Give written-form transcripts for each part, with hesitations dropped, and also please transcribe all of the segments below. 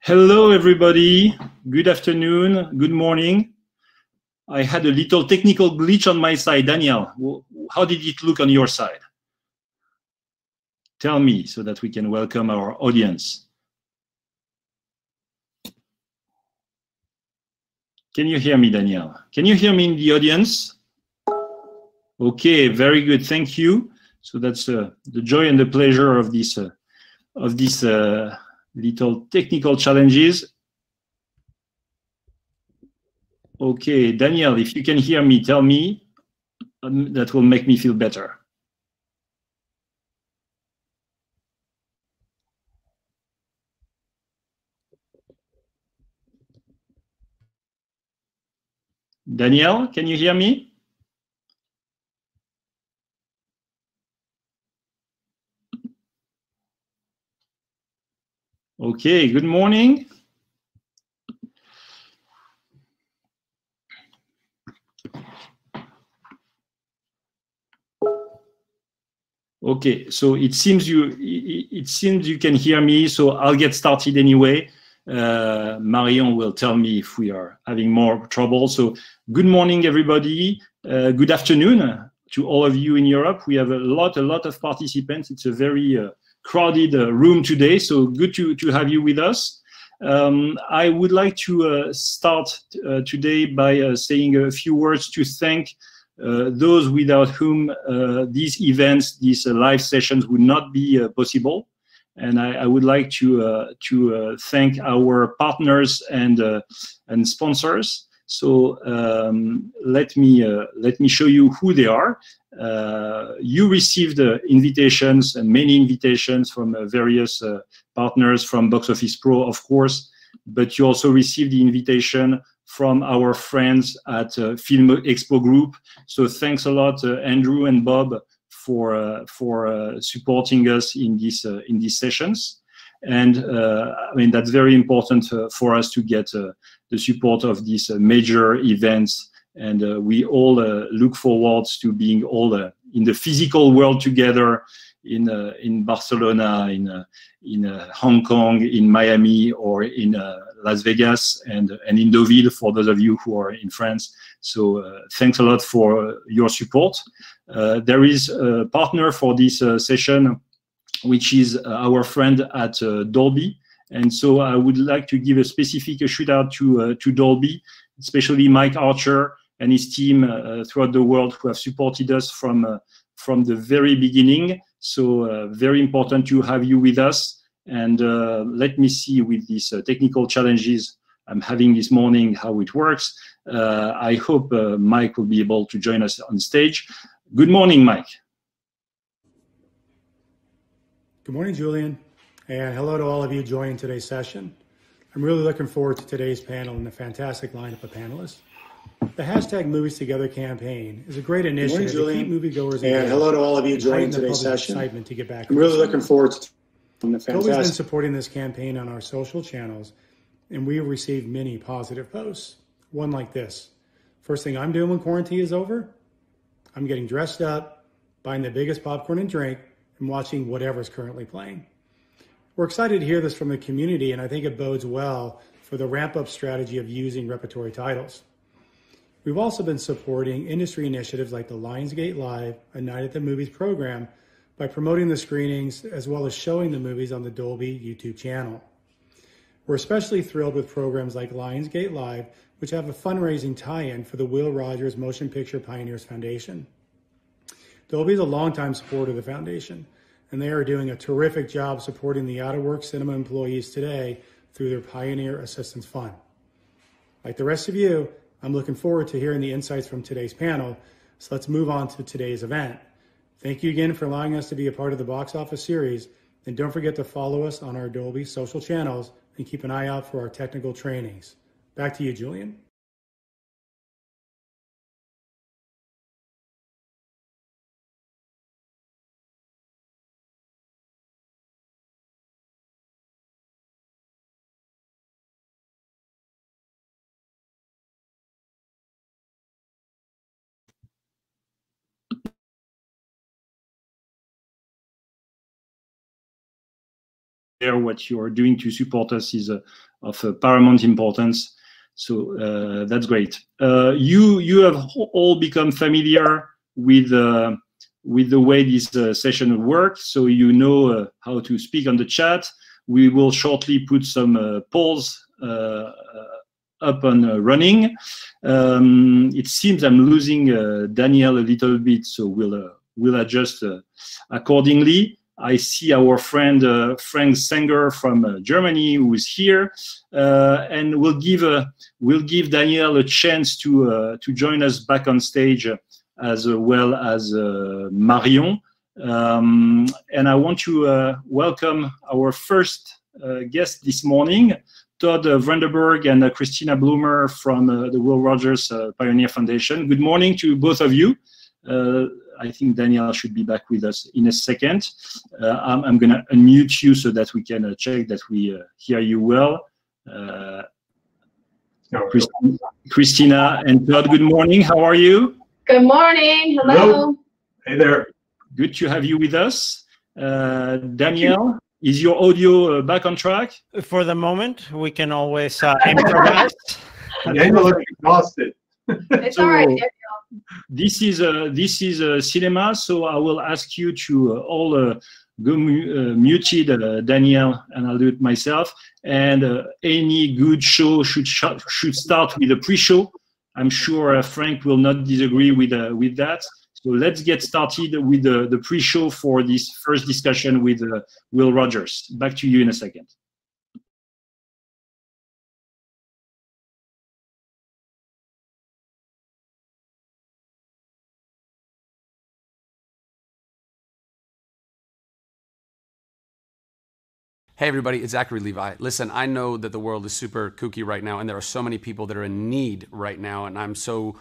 Hello, everybody. Good afternoon. Good morning. I had a little technical glitch on my side. Daniel, how did it look on your side? Tell me so that we can welcome our audience. Can you hear me, Daniel? Can you hear me in the audience? Okay, very good. Thank you. So that's the joy and the pleasure of this little technical challenges. Okay, Daniel, if you can hear me, tell me. That will make me feel better. Daniel, can you hear me? Okay, good morning. Okay, so it seems you can hear me, so I'll get started anyway. Marion will tell me if we are having more trouble. So good morning, everybody. Good afternoon to all of you in Europe. We have a lot of participants. It's a very crowded room today, so good to have you with us. I would like to start today by saying a few words to thank those without whom these events, these live sessions would not be possible. And I would like to thank our partners and sponsors. So let me show you who they are. You received invitations and many invitations from various partners from Box Office Pro, of course, but you also received the invitation from our friends at Film Expo Group. So thanks a lot, Andrew and Bob, for supporting us in these sessions. And I mean, that's very important for us to get the support of these major events. And we all look forward to being all in the physical world together in Barcelona, in Hong Kong, in Miami, or in Las Vegas, and in Deauville for those of you who are in France. So thanks a lot for your support. There is a partner for this session, which is our friend at Dolby. And so I would like to give a specific shout out to Dolby, especially Mike Archer and his team throughout the world who have supported us from the very beginning. So very important to have you with us. And let me see with these technical challenges I'm having this morning how it works. I hope Mike will be able to join us on stage. Good morning, Mike. Good morning, Julian. And hello to all of you joining today's session. I'm really looking forward to today's panel and the fantastic lineup of panelists. The hashtag Movies Together campaign is a great initiative to keep moviegoers and hello to all of you joining today's session. Excitement to get back. I'm really looking forward to the fantastic. Always been supporting this campaign on our social channels, and we have received many positive posts. One like this: first thing I'm doing when quarantine is over, I'm getting dressed up, buying the biggest popcorn and drink, and watching whatever's currently playing. We're excited to hear this from the community, and I think it bodes well for the ramp-up strategy of using repertory titles. We've also been supporting industry initiatives like the Lionsgate Live, a Night at the Movies program, by promoting the screenings as well as showing the movies on the Dolby YouTube channel. We're especially thrilled with programs like Lionsgate Live, which have a fundraising tie-in for the Will Rogers Motion Picture Pioneers Foundation. Dolby is a longtime supporter of the foundation, and they are doing a terrific job supporting the out-of-work cinema employees today through their Pioneer Assistance Fund. Like the rest of you, I'm looking forward to hearing the insights from today's panel, so let's move on to today's event. Thank you again for allowing us to be a part of the Box Office series, and don't forget to follow us on our Dolby social channels and keep an eye out for our technical trainings. Back to you, Julian. what you are doing to support us is of paramount importance. So that's great. You have all become familiar with the way this session works, so you know how to speak on the chat. We will shortly put some polls up and running. It seems I'm losing Daniel a little bit, so we'll adjust accordingly. I see our friend Frank Senger from Germany, who is here, and we'll give Daniel a chance to join us back on stage, as well as Marion. And I want to welcome our first guest this morning, Todd Vradenburg and Christina Bloomer from the Will Rogers Pioneer Foundation. Good morning to both of you. I think Daniel should be back with us in a second. I'm going to unmute you so that we can check that we hear you well. Christina and Todd, good morning. How are you? Good morning. Hello. Hey there. Good to have you with us. Daniel, is your audio back on track? For the moment, we can always improvise. Daniel looks exhausted. It's all right. This is cinema, so I will ask you to all go muted, Daniel, and I'll do it myself. And any good show should start with a pre-show. I'm sure Frank will not disagree with that. So let's get started with the pre-show for this first discussion with Will Rogers. Back to you in a second. Hey everybody, it's Zachary Levi. Listen, I know that the world is super kooky right now, and there are so many people that are in need right now, and I'm so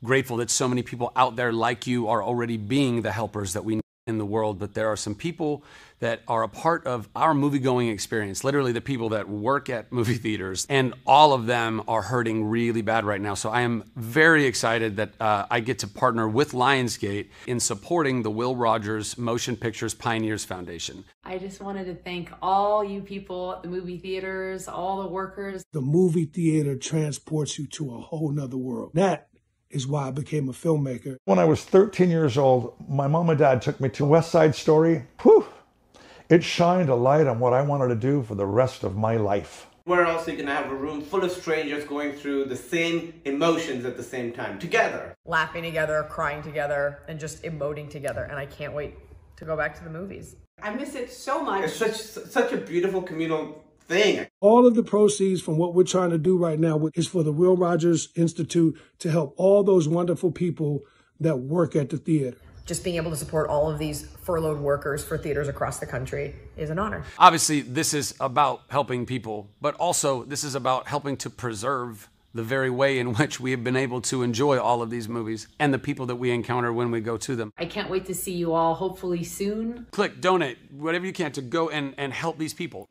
grateful that so many people out there like you are already being the helpers that we need in the world. But there are some people that are a part of our movie-going experience, literally the people that work at movie theaters, and all of them are hurting really bad right now. So I am very excited that I get to partner with Lionsgate in supporting the Will Rogers Motion Pictures Pioneers Foundation. I just wanted to thank all you people at the movie theaters, all the workers. The movie theater transports you to a whole nother world. That is why I became a filmmaker. When I was 13 years old, my mom and dad took me to West Side Story. Whew! It shined a light on what I wanted to do for the rest of my life. Where else are you going to have a room full of strangers going through the same emotions at the same time, together? Laughing together, crying together, and just emoting together. And I can't wait to go back to the movies. I miss it so much. It's such a beautiful communal thing. All of the proceeds from what we're trying to do right now is for the Will Rogers Institute to help all those wonderful people that work at the theater. Just being able to support all of these furloughed workers for theaters across the country is an honor. Obviously, this is about helping people, but also this is about helping to preserve the very way in which we have been able to enjoy all of these movies and the people that we encounter when we go to them. I can't wait to see you all hopefully soon. Click, donate, whatever you can to go and help these people.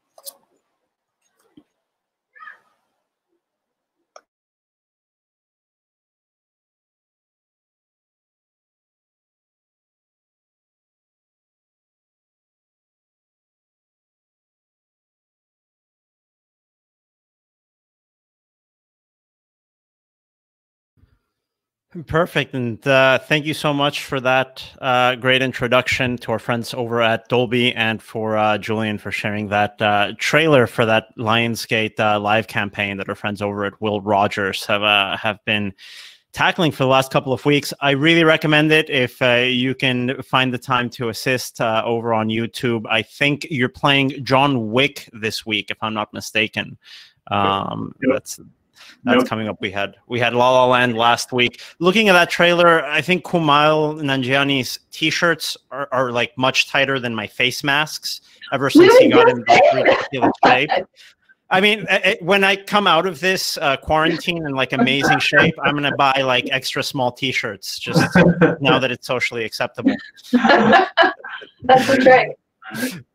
Perfect, and thank you so much for that great introduction to our friends over at Dolby, and for Julian for sharing that trailer for that Lionsgate live campaign that our friends over at Will Rogers have been tackling for the last couple of weeks. I really recommend it if you can find the time to assist over on YouTube. I think you're playing John Wick this week, if I'm not mistaken. That's coming up. We had La La Land last week. Looking at that trailer, I think Kumail Nanjiani's t-shirts are like much tighter than my face masks ever since he got in like ridiculous shape. I mean, when I come out of this quarantine in like amazing shape, I'm gonna buy like extra small t-shirts just now that it's socially acceptable. That's the trick.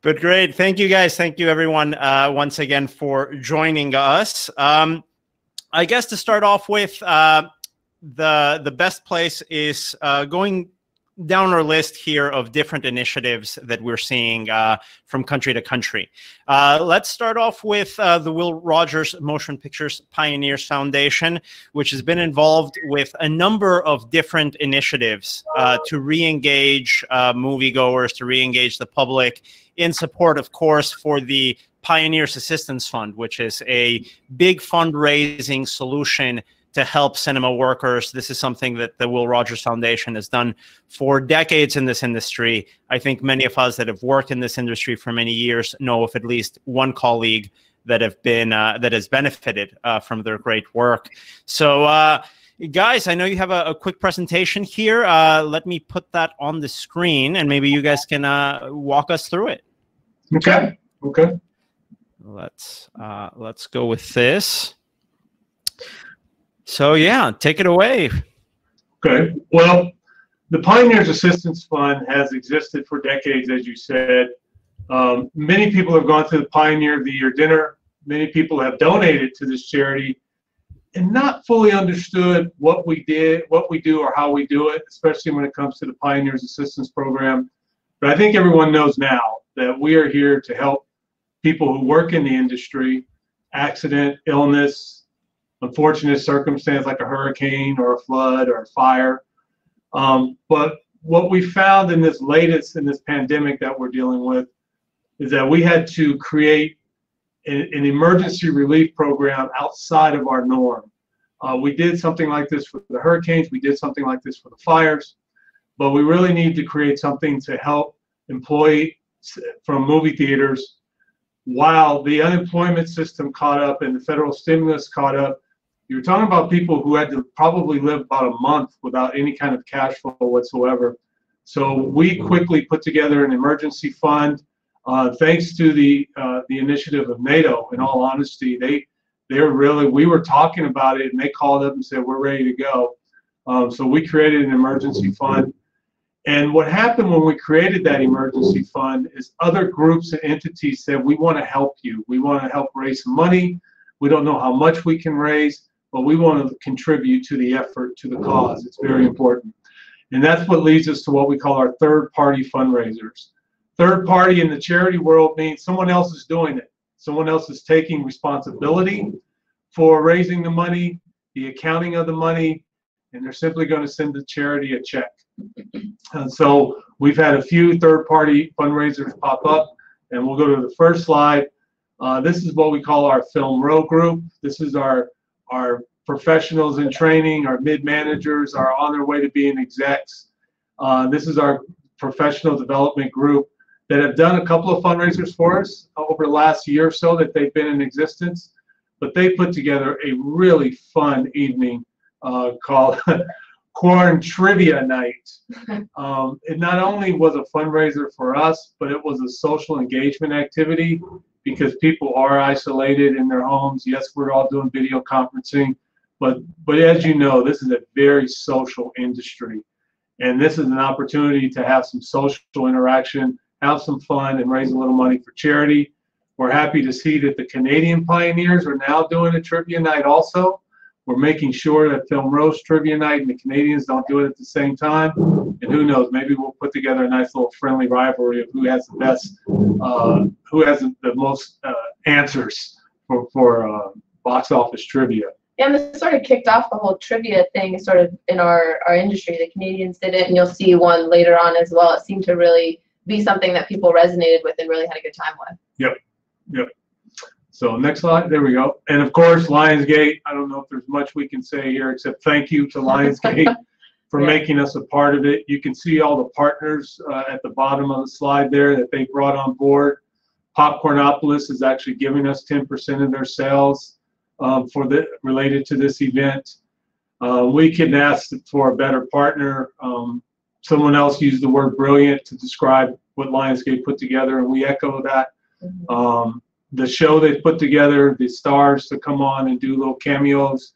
But great, thank you guys, thank you everyone once again for joining us. I guess to start off with, the best place is going down our list here of different initiatives that we're seeing from country to country. Let's start off with the Will Rogers Motion Pictures Pioneers Foundation, which has been involved with a number of different initiatives to re-engage moviegoers, to re-engage the public, in support, of course, for the Pioneers Assistance Fund, which is a big fundraising solution to help cinema workers. This is something that the Will Rogers Foundation has done for decades in this industry. I think many of us that have worked in this industry for many years know of at least one colleague that have been that has benefited from their great work. So, guys, I know you have a quick presentation here. Let me put that on the screen, and maybe you guys can walk us through it. Okay. Okay. Let's go with this. So yeah, take it away. Okay. Well, the Pioneers Assistance Fund has existed for decades, as you said. Many people have gone to the Pioneer of the Year dinner. Many people have donated to this charity and not fully understood what we do or how we do it, especially when it comes to the Pioneers Assistance Program. But I think everyone knows now that we are here to help people who work in the industry, accident, illness, unfortunate circumstance like a hurricane or a flood or a fire. But what we found in this pandemic that we're dealing with is that we had to create an emergency relief program outside of our norm. We did something like this for the hurricanes, we did something like this for the fires, but we really need to create something to help employees from movie theaters while the unemployment system caught up and the federal stimulus caught up. You're talking about people who had to probably live about a month without any kind of cash flow whatsoever. So we quickly put together an emergency fund, thanks to the initiative of NATO. In all honesty, we were talking about it, and they called up and said, we're ready to go. So we created an emergency fund. And what happened when we created that emergency fund is other groups and entities said, we want to help you. We want to help raise some money. We don't know how much we can raise, but we want to contribute to the effort, to the cause. It's very important. And that's what leads us to what we call our third-party fundraisers. Third party in the charity world means someone else is doing it. Someone else is taking responsibility for raising the money, the accounting of the money, and they're simply going to send the charity a check. And so we've had a few third-party fundraisers pop up, and we'll go to the first slide. This is what we call our Film Row group. This is our professionals in training, our mid-managers are on their way to being execs. This is our professional development group that have done a couple of fundraisers for us over the last year or so that they've been in existence. But they put together a really fun evening called Corn Trivia Night. It not only was a fundraiser for us, but it was a social engagement activity because people are isolated in their homes. Yes, we're all doing video conferencing, but as you know, this is a very social industry. And this is an opportunity to have some social interaction, have some fun, and raise a little money for charity. We're happy to see that the Canadian Pioneers are now doing a trivia night also. We're making sure that Film Row's trivia night and the Canadians don't do it at the same time. And who knows, maybe we'll put together a nice little friendly rivalry of who has the best, who has the most answers for box office trivia. Yeah, and this sort of kicked off the whole trivia thing sort of in our industry. The Canadians did it, and you'll see one later on as well. It seemed to really be something that people resonated with and really had a good time with. Yep, yep. So next slide, there we go. And of course, Lionsgate, I don't know if there's much we can say here except thank you to Lionsgate for making us a part of it. You can see all the partners at the bottom of the slide there that they brought on board. Popcornopolis is actually giving us 10% of their sales related to this event. We can ask for a better partner. Someone else used the word brilliant to describe what Lionsgate put together, and we echo that. The show they put together, the stars to come on and do little cameos.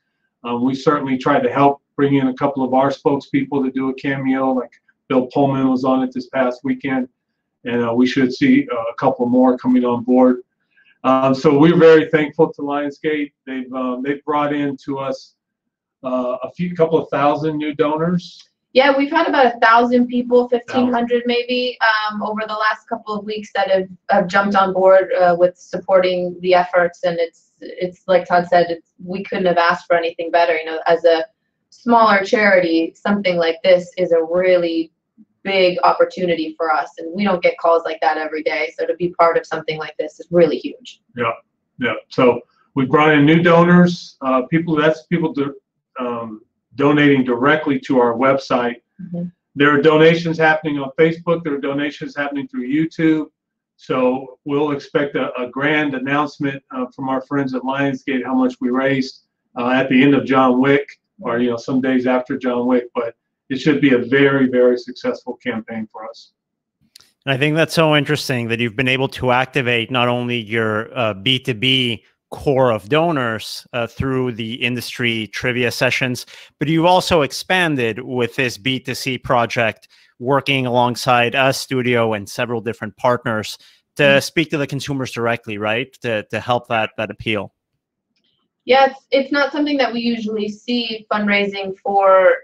We certainly tried to help bring in a couple of our spokespeople to do a cameo, like Bill Pullman was on it this past weekend, and we should see a couple more coming on board. So we're very thankful to Lionsgate. They've brought in to us a couple of thousand new donors. Yeah, we've had about 1,000 people, 1,500 maybe, over the last couple of weeks that have jumped on board with supporting the efforts. And it's like Todd said, we couldn't have asked for anything better. You know, as a smaller charity, something like this is a really big opportunity for us, and we don't get calls like that every day. So to be part of something like this is really huge. Yeah, yeah. So we brought in new donors, people donating directly to our website. Mm-hmm. There are donations happening on Facebook. There are donations happening through YouTube. So we'll expect a grand announcement from our friends at Lionsgate how much we raised at the end of John Wick, or some days after John Wick. But it should be a very, very successful campaign for us. And I think that's so interesting that you've been able to activate not only your B2B core of donors through the industry trivia sessions, but you've also expanded with this B2C project, working alongside a studio and several different partners to speak to the consumers directly, right? To help that appeal. Yeah, it's not something that we usually see, fundraising for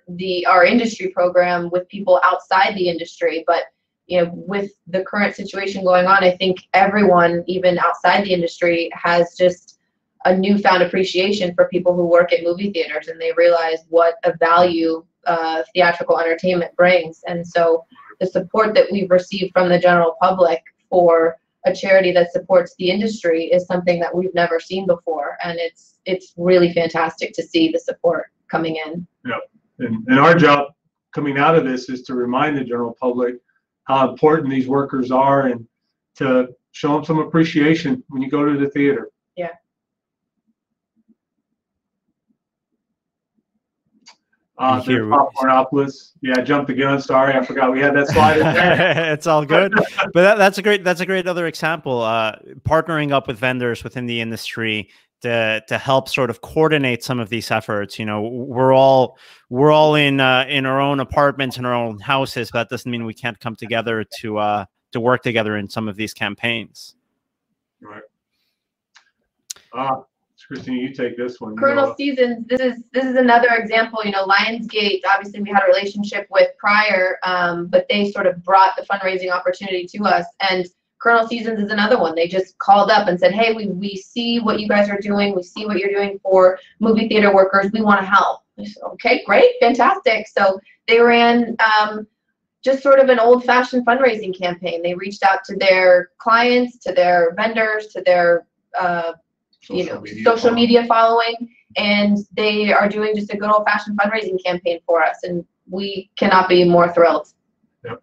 our industry program with people outside the industry, but with the current situation going on, I think everyone, even outside the industry, has just a newfound appreciation for people who work at movie theaters, and they realize what a value theatrical entertainment brings. And so the support that we've received from the general public for a charity that supports the industry is something that we've never seen before, and it's really fantastic to see the support coming in. Yeah, and our job coming out of this is to remind the general public how important these workers are, and to show them some appreciation when you go to the theater. Yeah. There's Popcornopolis. Yeah, I jumped the gun. Sorry, I forgot we had that slide in there. It's all good. But that's a great other example. Partnering up with vendors within the industry to help sort of coordinate some of these efforts. We're all in our own apartments, in our own houses. But that doesn't mean we can't come together to work together in some of these campaigns. Right. Christine, you take this one. Colonel Seasons, this is another example. Lionsgate, obviously we had a relationship with prior, but they sort of brought the fundraising opportunity to us. And Colonel Seasons is another one. They just called up and said, hey, we see what you guys are doing. We see what you're doing for movie theater workers. We want to help. I said, okay, great, fantastic. So they ran just sort of an old-fashioned fundraising campaign. They reached out to their clients, to their vendors, to their social media following, and they are doing just a good old-fashioned fundraising campaign for us, and we cannot be more thrilled. Yep.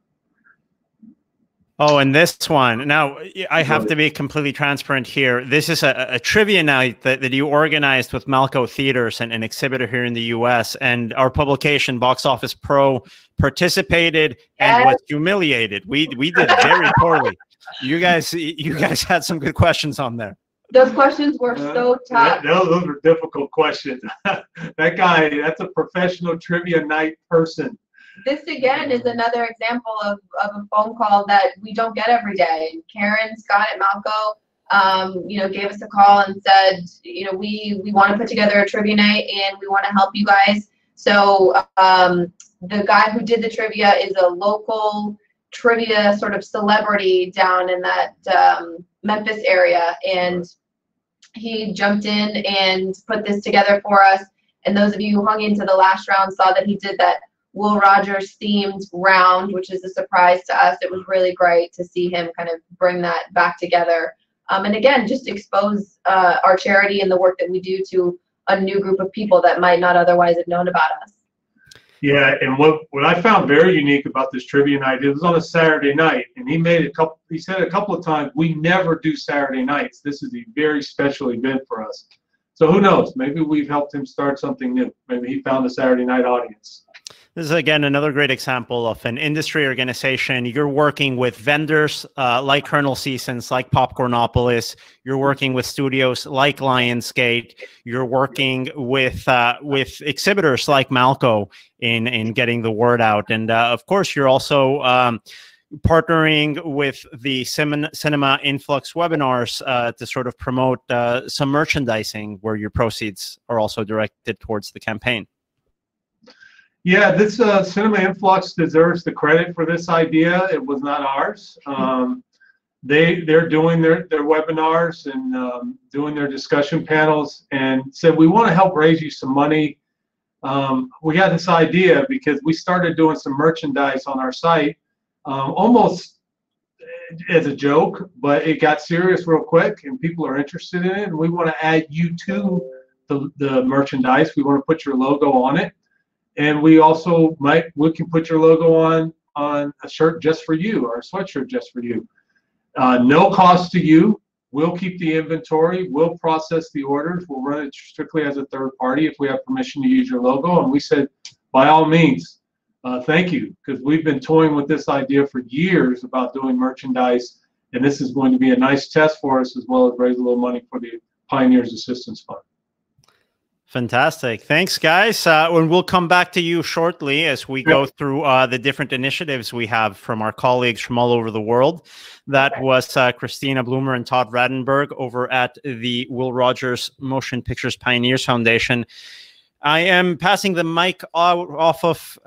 Oh, and this one, now I have to be completely transparent here. This is a trivia night that you organized with Malco Theaters, and an exhibitor here in the US, and our publication Box Office Pro participated and was humiliated. We did very poorly. You guys had some good questions on there. Those questions were so tough. Those were difficult questions. That guy, that's a professional trivia night person. This again is another example of a phone call that we don't get every day. And Karen Scott at Malco, gave us a call and said, we want to put together a trivia night and we want to help you guys. So the guy who did the trivia is a local trivia sort of celebrity down in that Memphis area, and he jumped in and put this together for us. And those of you who hung into the last round saw that he did that Will Rogers themed round, which is a surprise to us. It was really great to see him kind of bring that back together, and again just expose our charity and the work that we do to a new group of people that might not otherwise have known about us. Yeah, and what I found very unique about this trivia night, it was on a Saturday night, and he said a couple of times, we never do Saturday nights. This is a very special event for us. So who knows? Maybe we've helped him start something new. Maybe he found a Saturday night audience. This is, again, another great example of an industry organization. You're working with vendors like Colonel Seasons, like Popcornopolis. You're working with studios like Lionsgate. You're working with exhibitors like Malco in getting the word out. And, of course, you're also partnering with the cinema influx webinars to sort of promote some merchandising where your proceeds are also directed towards the campaign. Yeah, this Cinema Influx deserves the credit for this idea. It was not ours. They're doing their webinars and doing their discussion panels, and said, we want to help raise you some money. We got this idea because we started doing some merchandise on our site, almost as a joke, but it got serious real quick, and people are interested in it. And we want to add you to the merchandise. We want to put your logo on it, and we also we can put your logo on a shirt just for you, or a sweatshirt just for you. No cost to you. We'll keep the inventory. We'll process the orders. We'll run it strictly as a third party if we have permission to use your logo. And we said, by all means, thank you, because we've been toying with this idea for years about doing merchandise, and this is going to be a nice test for us, as well as raise a little money for the Pioneers Assistance Fund. Fantastic. Thanks, guys. And we'll come back to you shortly as we go through the different initiatives we have from our colleagues from all over the world. That was Christina Bloomer and Todd Vradenburg over at the Will Rogers Motion Pictures Pioneers Foundation. I am passing the mic off of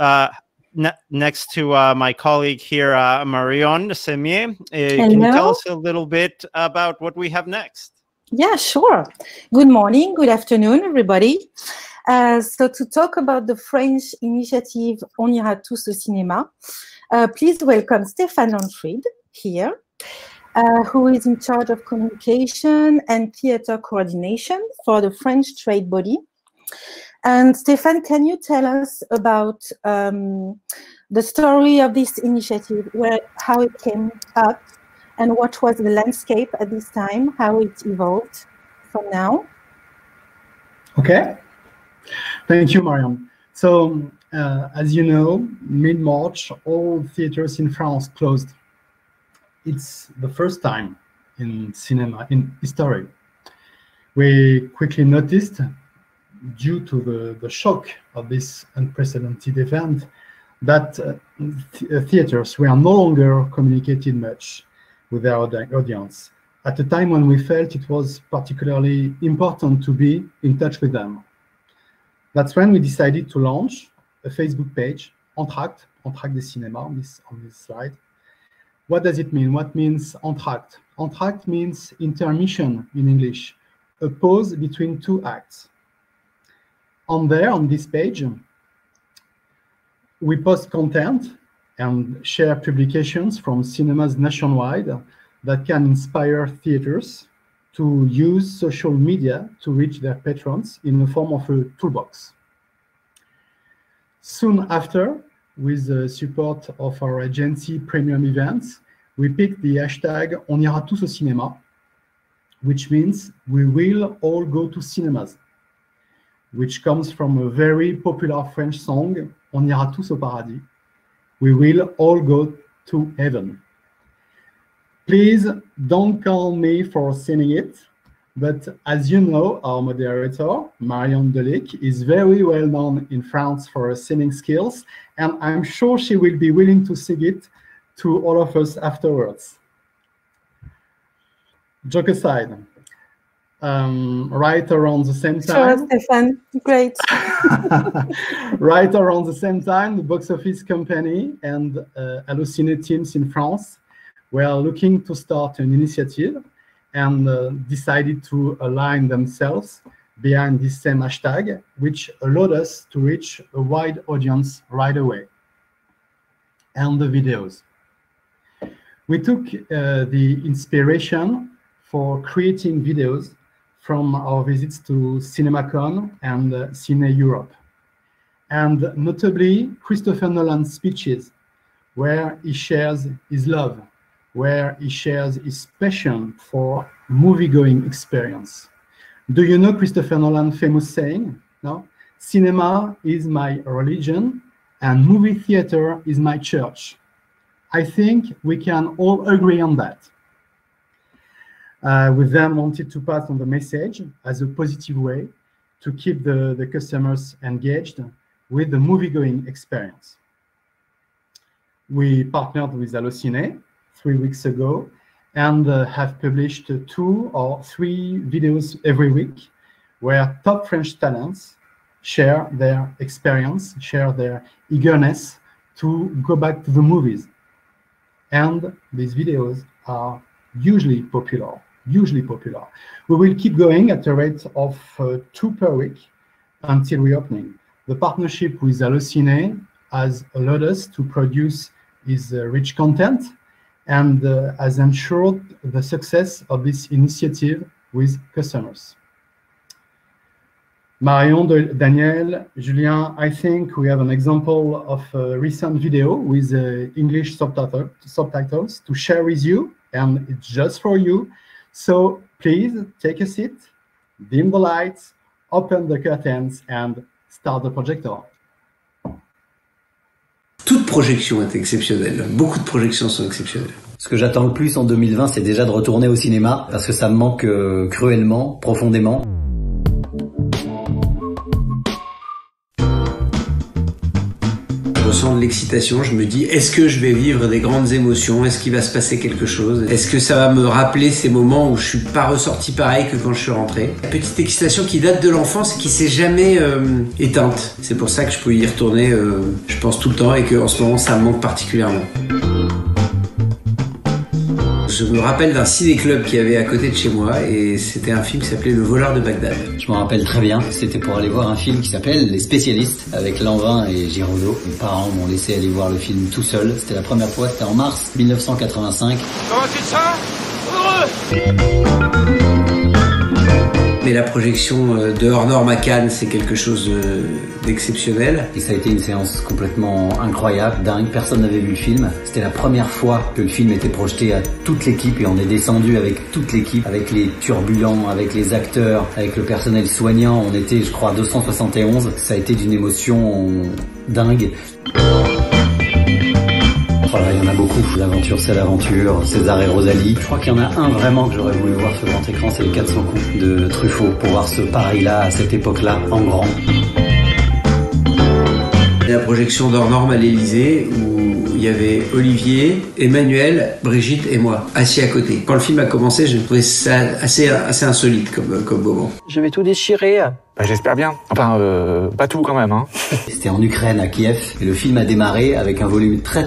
next to my colleague here, Marion. Can you tell us a little bit about what we have next? Yeah, sure. Good morning, good afternoon, everybody. So to talk about the French initiative On ira tous au cinéma, please welcome Stéphane Landfried here, who is in charge of communication and theater coordination for the French trade body. And Stéphane, can you tell us about the story of this initiative, how it came up, and what was the landscape at this time, how it evolved from now? Okay. Thank you, Marion. So, as you know, mid-March, all theaters in France closed. It's the first time in cinema, in history. We quickly noticed, due to the shock of this unprecedented event, that theaters were no longer communicating much with their audience, at a time when we felt it was particularly important to be in touch with them. That's when we decided to launch a Facebook page, Entracte des Cinémas, on this slide. What does it mean? What means entracte? Entracte means intermission in English, a pause between two acts. On this page, we post content and share publications from cinemas nationwide that can inspire theaters to use social media to reach their patrons in the form of a toolbox. Soon after, with the support of our agency Premium Events, we picked the hashtag On ira tous au cinéma, which means we will all go to cinemas, which comes from a very popular French song, On ira tous au paradis. We will all go to heaven. Please don't call me for singing it, but as you know, our moderator, Marion Delique, is very well known in France for her singing skills, and I'm sure she will be willing to sing it to all of us afterwards. Joke aside, right around the same time. Sure, Stéphane, great. Right around the same time, the box office company and Allociné teams in France were looking to start an initiative and decided to align themselves behind this same hashtag, which allowed us to reach a wide audience right away. And the videos. We took the inspiration for creating videos from our visits to CinemaCon and Cine Europe, and notably Christopher Nolan's speeches, where he shares his love, where he shares his passion for movie-going experience. Do you know Christopher Nolan's famous saying? No? Cinema is my religion and movie theater is my church. I think we can all agree on that. We then wanted to pass on the message as a positive way to keep the customers engaged with the movie-going experience. We partnered with Allociné 3 weeks ago and have published 2 or 3 videos every week where top French talents share their experience, share their eagerness to go back to the movies. And these videos are hugely popular, hugely popular. We will keep going at a rate of 2 per week until reopening. The partnership with Allemagne has allowed us to produce this rich content and has ensured the success of this initiative with customers. Marion, Daniel, Julien, I think we have an example of a recent video with English subtitles to share with you, and it's just for you. So please take a seat, dim the lights, open the curtains, and start the projector. Toute projection est exceptionnelle. Beaucoup de projections sont exceptionnelles. Ce que j'attends le plus en 2020, c'est déjà de retourner au cinéma, parce que ça me manque cruellement, profondément. Je ressens de l'excitation, je me dis, est-ce que je vais vivre des grandes émotions? Est-ce qu'il va se passer quelque chose? Est-ce que ça va me rappeler ces moments où je suis pas ressorti pareil que quand je suis rentré? Petite excitation qui date de l'enfance et qui s'est jamais éteinte. C'est pour ça que je peux y retourner, je pense tout le temps, et qu'en ce moment, ça me manque particulièrement. Je me rappelle d'un ciné-club qu'il y avait à côté de chez moi, et c'était un film qui s'appelait Le voleur de Bagdad. Je me rappelle très bien, c'était pour aller voir un film qui s'appelle Les spécialistes, avec Landfried et Giraudot. Mes parents m'ont laissé aller voir le film tout seul. C'était la première fois, c'était en mars 1985. Comment tu te sens? Heureux! Mais la projection de hors norme à Cannes, c'est quelque chose d'exceptionnel. Et ça a été une séance complètement incroyable, dingue. Personne n'avait vu le film. C'était la première fois que le film était projeté à toute l'équipe, et on est descendu avec toute l'équipe, avec les turbulents, avec les acteurs, avec le personnel soignant. On était, je crois, 271. Ça a été d'une émotion dingue. Voilà, il y en a beaucoup. L'aventure, c'est l'aventure. César et Rosalie. Je crois qu'il y en a un vraiment que j'aurais voulu voir sur grand écran, c'est les 400 coups de Truffaut, pour voir ce Paris-là, à cette époque-là, en grand. La projection d'hors norme à l'Élysée, où il y avait Olivier, Emmanuel, Brigitte et moi, assis à côté. Quand le film a commencé, j'ai trouvé ça assez insolite comme moment. Je vais tout déchirer. Bah, j'espère bien. Enfin, pas tout quand même, hein. C'était en Ukraine, à Kiev, et le film a démarré avec un volume très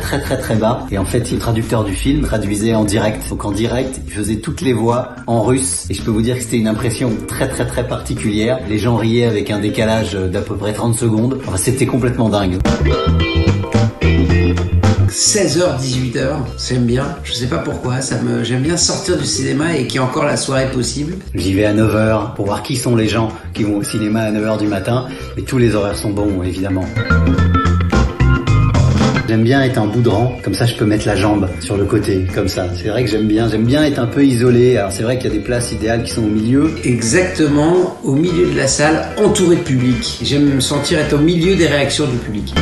bas. Et en fait, le traducteur du film traduisait en direct. Donc en direct, il faisait toutes les voix en russe. Et je peux vous dire que c'était une impression très particulière. Les gens riaient avec un décalage d'à peu près 30 secondes. Enfin, c'était complètement dingue. 16h, 18h, j'aime bien. Je sais pas pourquoi, j'aime bien sortir du cinéma et qu'il y ait encore la soirée possible. J'y vais à 9h pour voir qui sont les gens qui vont au cinéma à 9h du matin. Et tous les horaires sont bons, évidemment. J'aime bien être en bout de rang, comme ça je peux mettre la jambe sur le côté, comme ça. C'est vrai que j'aime bien être un peu isolé. Alors c'est vrai qu'il y a des places idéales qui sont au milieu. Exactement, au milieu de la salle, entouré de public. J'aime me sentir être au milieu des réactions du public.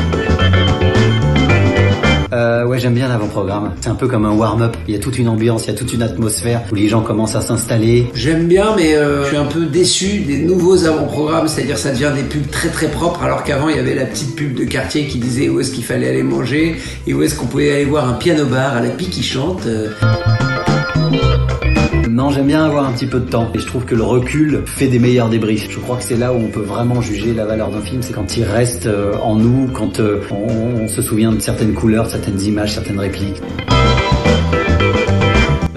Ouais, j'aime bien l'avant-programme. C'est un peu comme un warm-up. Il y a toute une ambiance, il y a toute une atmosphère où les gens commencent à s'installer. J'aime bien, mais je suis un peu déçu des nouveaux avant-programmes. C'est-à-dire ça devient des pubs très propres, alors qu'avant il y avait la petite pub de quartier qui disait où est-ce qu'il fallait aller manger et où est-ce qu'on pouvait aller voir un piano-bar à la Pie qui chante. Non, j'aime bien avoir un petit peu de temps. Et je trouve que le recul fait des meilleurs débriefs. Je crois que c'est là où on peut vraiment juger la valeur d'un film. C'est quand il reste en nous, quand on se souvient de certaines couleurs, certaines images, certaines répliques.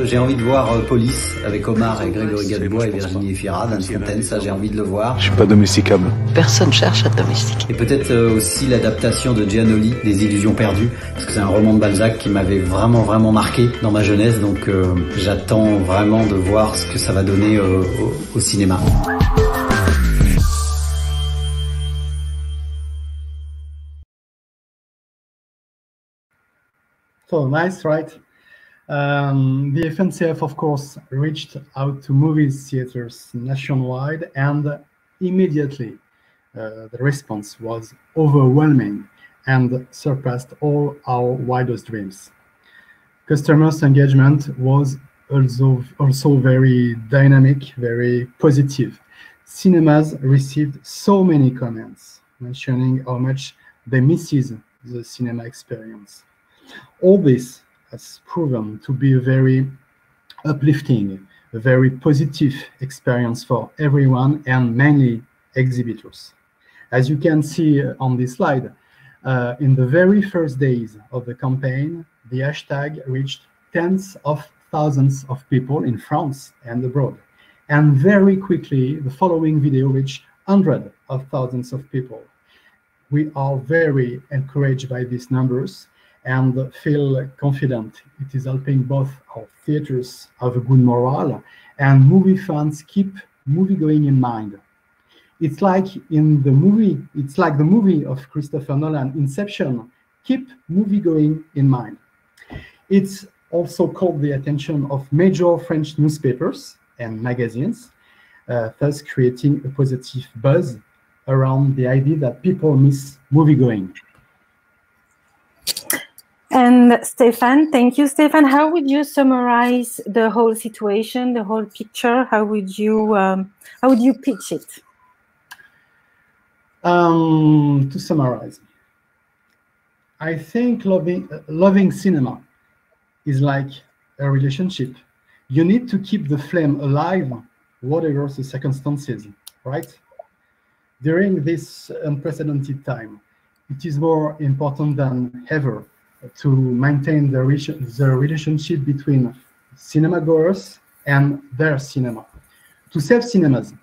J'ai envie de voir Police avec Omar et Grégory Gadebois et Virginie Efira, Anne Fontaine, ça j'ai envie de le voir. Je suis pas domesticable. Personne cherche à te domestiquer. Et peut-être aussi l'adaptation de Giannoli, des Illusions perdues, parce que c'est un roman de Balzac qui m'avait vraiment marqué dans ma jeunesse, donc j'attends vraiment de voir ce que ça va donner au cinéma. So nice, right? The FNCF, of course, reached out to movie theaters nationwide, and immediately the response was overwhelming and surpassed all our wildest dreams. Customers' engagement was also very dynamic, very positive. Cinemas received so many comments mentioning how much they misses the cinema experience. All this has proven to be a very uplifting, a very positive experience for everyone and mainly exhibitors. As you can see on this slide, in the very first days of the campaign, the hashtag reached tens of thousands of people in France and abroad. And very quickly, the following video reached hundreds of thousands of people. We are very encouraged by these numbers and feel confident it is helping both our theaters have a good morale and movie fans keep movie going in mind. It's like the movie of Christopher Nolan, Inception, keep movie going in mind. It's also caught the attention of major French newspapers and magazines, thus creating a positive buzz around the idea that people miss movie going. And Stéphane, thank you, Stéphane. How would you summarize the whole situation, the whole picture? How would you pitch it? To summarize, I think loving cinema is like a relationship. You need to keep the flame alive, whatever the circumstances, right? During this unprecedented time, it is more important than ever to maintain the relationship between cinema goers and their cinema. To save cinemas,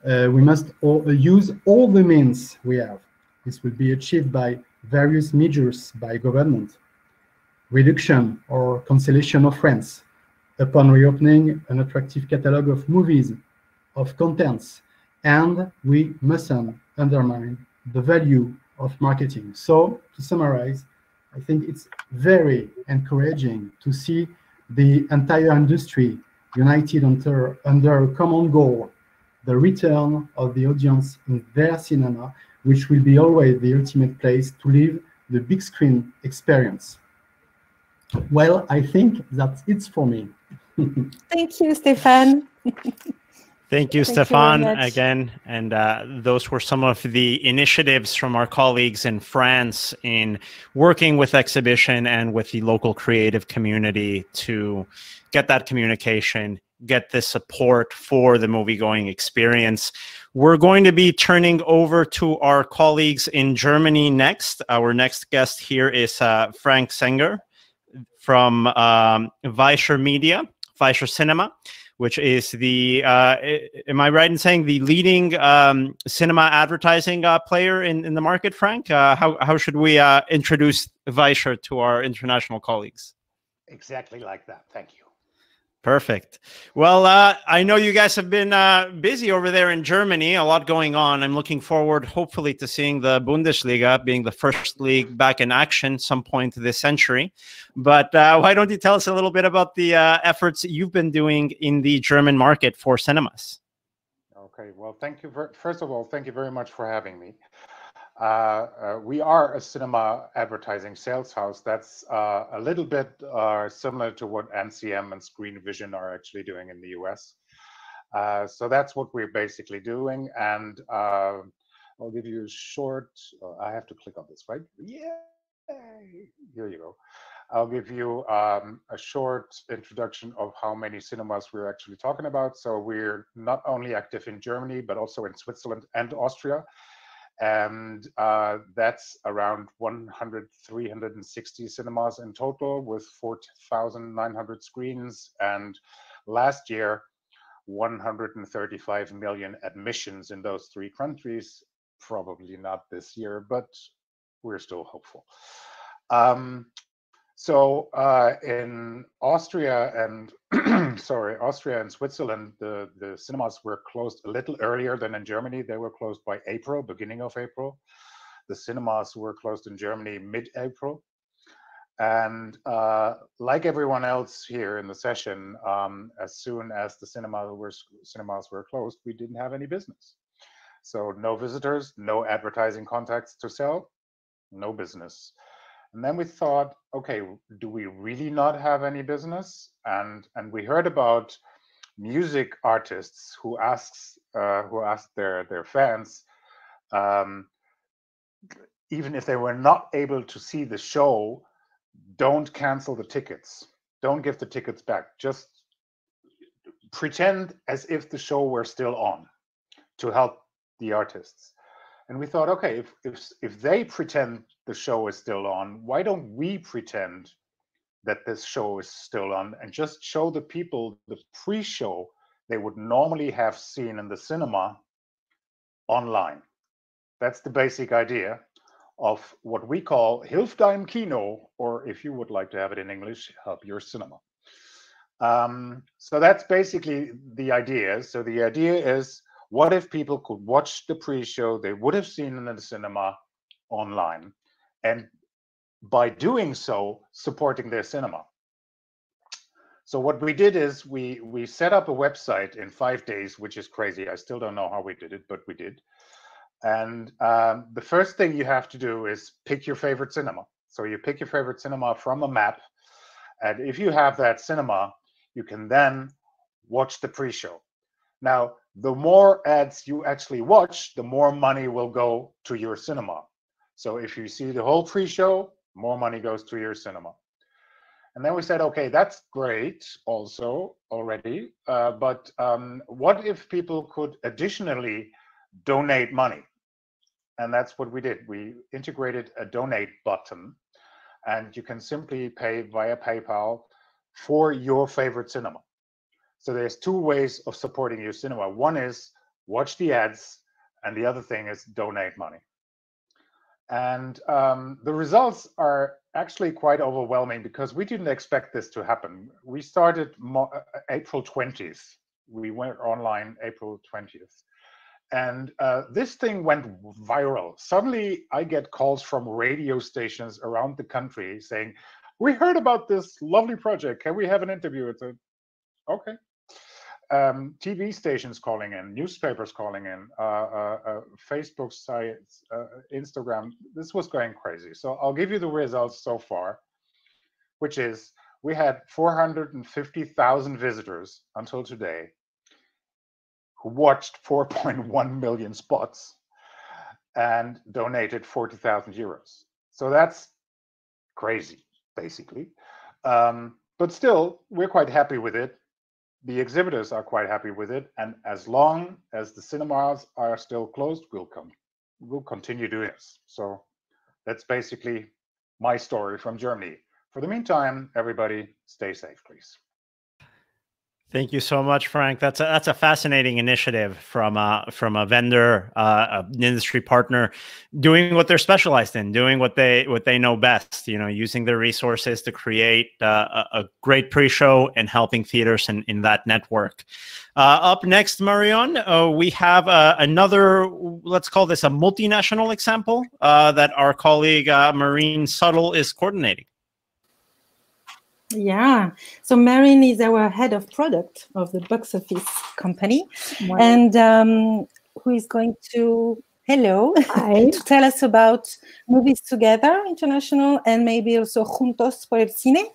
we must use all the means we have. This will be achieved by various measures by government, reduction or cancellation of rents, upon reopening an attractive catalog of movies, of contents, and we mustn't undermine the value of marketing. So, to summarize, I think it's very encouraging to see the entire industry united under a common goal, the return of the audience in their cinema, which will be always the ultimate place to live the big screen experience. Well, I think that's it for me. Thank you, Stéphane. Thank you, Stéphane, again. And those were some of the initiatives from our colleagues in France in working with exhibition and with the local creative community to get that communication, get the support for the movie-going experience. We're going to be turning over to our colleagues in Germany next. Our next guest here is Frank Senger from Weischer.Cinema, which is the, am I right in saying the leading cinema advertising player in the market, Frank? How should we introduce Weischer to our international colleagues? Exactly like that. Thank you. Perfect. Well, I know you guys have been busy over there in Germany, a lot going on. I'm looking forward, hopefully, to seeing the Bundesliga being the first league back in action some point this century. But why don't you tell us a little bit about the efforts you've been doing in the German market for cinemas? Okay, well, thank you. First of all, thank you very much for having me. We are a cinema advertising sales house that's a little bit similar to what NCM and Screen Vision are actually doing in the US. So that's what we're basically doing. And I'll give you a short, I have to click on this, right? Yeah, here you go. I'll give you a short introduction of how many cinemas we're actually talking about. So we're not only active in Germany, but also in Switzerland and Austria. And that's around 360 cinemas in total with 4,900 screens. And last year, 135 million admissions in those 3 countries. Probably not this year, but we're still hopeful. So in Austria and Austria and Switzerland, the cinemas were closed a little earlier than in Germany. They were closed by April, beginning of April. The cinemas were closed in Germany mid-April. And like everyone else here in the session, as soon as the cinemas were closed, we didn't have any business. So no visitors, no advertising contacts to sell, no business. And then we thought, okay, do we really not have any business? And we heard about music artists who asked their fans, even if they were not able to see the show, don't cancel the tickets. Don't give the tickets back. Just pretend as if the show were still on to help the artists. And we thought, okay, if they pretend the show is still on, why don't we pretend that this show is still on and just show the people the pre-show they would normally have seen in the cinema online. That's the basic idea of what we call Hilf deinem Kino, or if you would like to have it in English, Help Your Cinema. So that's basically the idea. So the idea is, what if people could watch the pre-show they would have seen in the cinema online, and by doing so, supporting their cinema. So what we did is we set up a website in 5 days, which is crazy. I still don't know how we did it, but we did. And the first thing you have to do is pick your favorite cinema. So you pick your favorite cinema from a map. And if you have that cinema, you can then watch the pre-show. Now, the more ads you actually watch, the more money will go to your cinema. So if you see the whole pre-show, more money goes to your cinema. And then we said, okay, that's great also already. But what if people could additionally donate money? And that's what we did. We integrated a donate button, and you can simply pay via PayPal for your favorite cinema. So there's 2 ways of supporting your cinema. One is watch the ads, and the other thing is donate money. And the results are actually quite overwhelming, because we didn't expect this to happen. We started April 20th. We went online April 20th. And this thing went viral. Suddenly, I get calls from radio stations around the country saying, we heard about this lovely project. Can we have an interview? It's a, okay. TV stations calling in, newspapers calling in, Facebook sites, Instagram. This was going crazy. So I'll give you the results so far, which is we had 450,000 visitors until today who watched 4.1 million spots and donated 40,000 euros. So that's crazy, basically. But still, we're quite happy with it. The exhibitors are quite happy with it, and as long as the cinemas are still closed, we'll continue doing this. So that's basically my story from Germany. For the meantime, everybody stay safe, please. Thank you so much, Frank. That's a fascinating initiative from a vendor, an industry partner, doing what they're specialized in, doing what they know best. You know, using their resources to create a great pre-show and helping theaters in that network. Up next, Marion, we have another. Let's call this a multinational example that our colleague Marion Suttle is coordinating. Yeah, so Marion is our head of product of the box office company, and who is going to, to tell us about Movies Together International and maybe also Juntos por el Cine.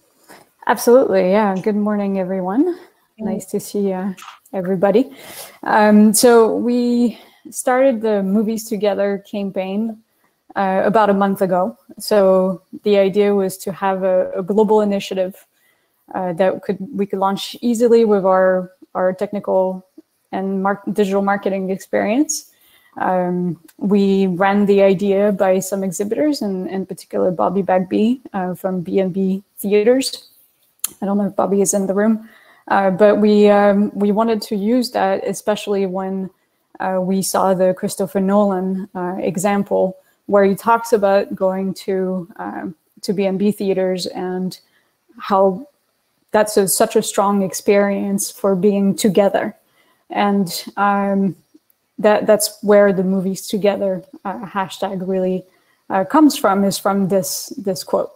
Absolutely, yeah. Good morning, everyone. Nice to see everybody. So we started the Movies Together campaign about a month ago. So the idea was to have a global initiative that we could launch easily with our technical and digital marketing experience. We ran the idea by some exhibitors, and in particular Bobby Bagby from B&B Theaters. I don't know if Bobby is in the room, but we wanted to use that, especially when we saw the Christopher Nolan example, where he talks about going to B&B theaters and how that's such a strong experience for being together. And that's where the Movies Together hashtag really comes from, is from this quote.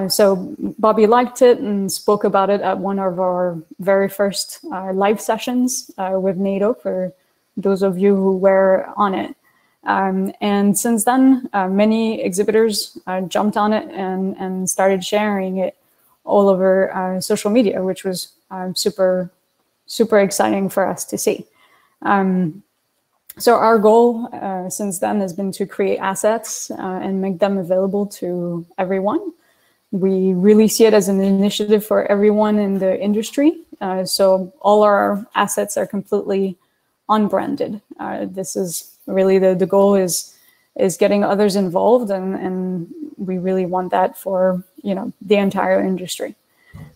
So Bobby liked it and spoke about it at one of our very first live sessions with NATO, for those of you who were on it. And since then, many exhibitors jumped on it and started sharing it all over social media, which was super exciting for us to see. So our goal since then has been to create assets and make them available to everyone. We really see it as an initiative for everyone in the industry. So all our assets are completely unbranded. This is really the goal, is is getting others involved, and we really want that for, you know, the entire industry.